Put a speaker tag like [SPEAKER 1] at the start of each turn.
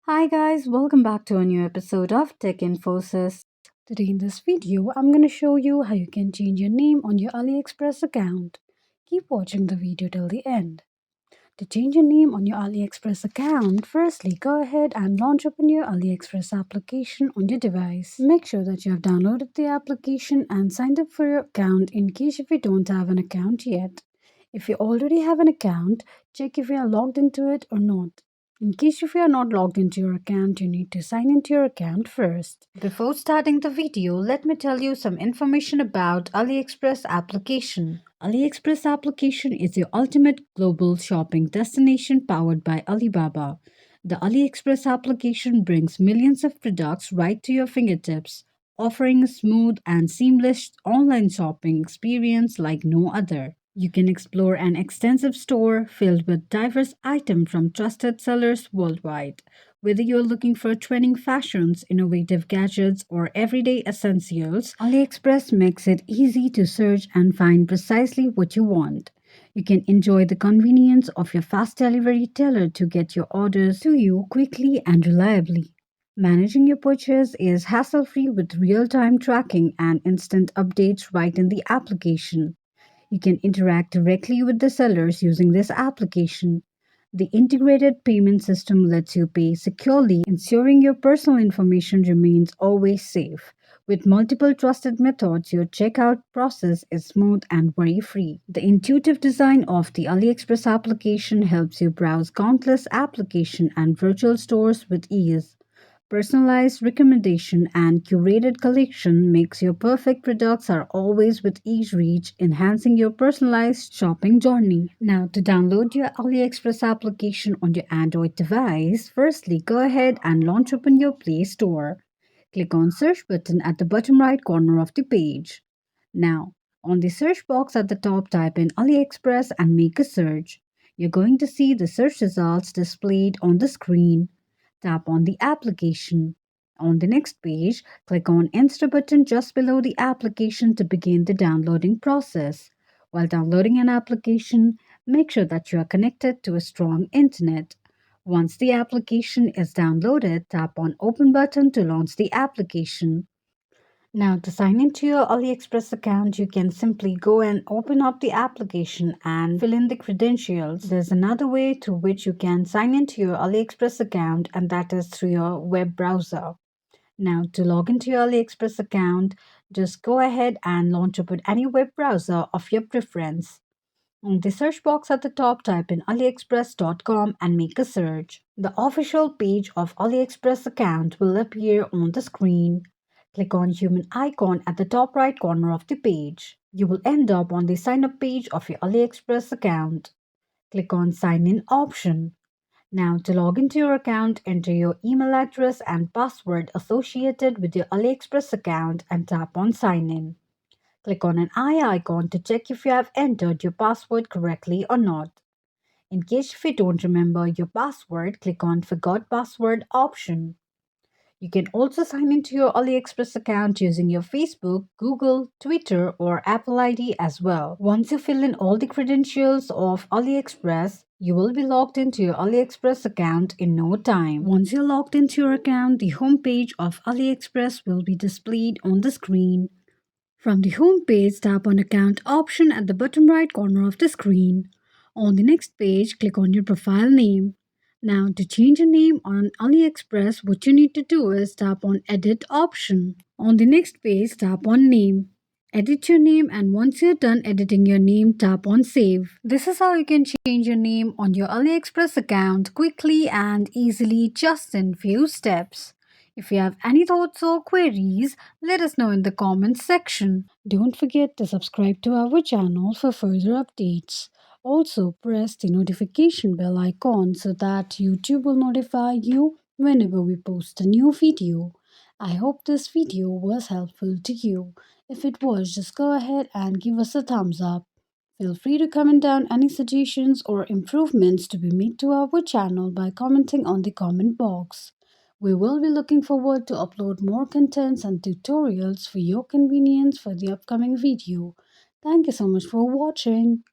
[SPEAKER 1] Hi guys, welcome back to a new episode of Tech Infosys. Today in this video, I'm going to show you how you can change your name on your AliExpress account. Keep watching the video till the end. To change your name on your AliExpress account, firstly go ahead and launch open your AliExpress application on your device. Make sure that you have downloaded the application and signed up for your account in case if you don't have an account yet. If you already have an account, check if you are logged into it or not. In case if you are not logged into your account, you need to sign into your account first. Before starting the video, let me tell you some information about AliExpress application. AliExpress application is your ultimate global shopping destination powered by Alibaba. The AliExpress application brings millions of products right to your fingertips, offering a smooth and seamless online shopping experience like no other. You can explore an extensive store filled with diverse items from trusted sellers worldwide. Whether you're looking for trending fashions, innovative gadgets, or everyday essentials, AliExpress makes it easy to search and find precisely what you want. You can enjoy the convenience of your fast delivery tailored to get your orders to you quickly and reliably. Managing your purchase is hassle free with real time tracking and instant updates right in the application. You can interact directly with the sellers using this application. The integrated payment system lets you pay securely, ensuring your personal information remains always safe. With multiple trusted methods, your checkout process is smooth and worry free. The intuitive design of the AliExpress application helps you browse countless applications and virtual stores with ease. Personalized recommendation and curated collection makes your perfect products are always with each reach, enhancing your personalized shopping journey. Now, to download your AliExpress application on your Android device, firstly go ahead and launch open your Play Store. Click on search button at the bottom right corner of the page. Now, on the search box at the top, type in AliExpress and make a search. You're going to see the search results displayed on the screen. Tap on the application. On the next page, click on Install button just below the application to begin the downloading process. While downloading an application, make sure that you are connected to a strong internet. Once the application is downloaded, tap on Open button to launch the application. Now, to sign into your AliExpress account, you can simply go and open up the application and fill in the credentials. There's another way through which you can sign into your AliExpress account, and that is through your web browser. Now, to log into your AliExpress account, just go ahead and launch open any web browser of your preference. In the search box at the top, type in aliexpress.com and make a search. The official page of AliExpress account will appear on the screen. Click on human icon at the top right corner of the page. You will end up on the sign up page of your AliExpress account. Click on sign in option. Now, to log into your account, enter your email address and password associated with your AliExpress account and tap on sign in. Click on an eye icon to check if you have entered your password correctly or not. In case if you don't remember your password, click on Forgot Password option. You can also sign into your AliExpress account using your Facebook, Google, Twitter, or Apple ID as well. Once you fill in all the credentials of AliExpress, you will be logged into your AliExpress account in no time. Once you're logged into your account, the home page of AliExpress will be displayed on the screen. From the home page, tap on Account option at the bottom right corner of the screen. On the next page, click on your profile name. Now, to change your name on AliExpress, what you need to do is tap on Edit option. On the next page, tap on Name. Edit your name, and once you're done editing your name, tap on Save. This is how you can change your name on your AliExpress account quickly and easily just in few steps. If you have any thoughts or queries, let us know in the comments section. Don't forget to subscribe to our channel for further updates. Also, press the notification bell icon so that YouTube will notify you whenever we post a new video. I hope this video was helpful to you. If it was, just go ahead and give us a thumbs up. Feel free to comment down any suggestions or improvements to be made to our channel by commenting on the comment box. We will be looking forward to upload more contents and tutorials for your convenience for the upcoming video. Thank you so much for watching.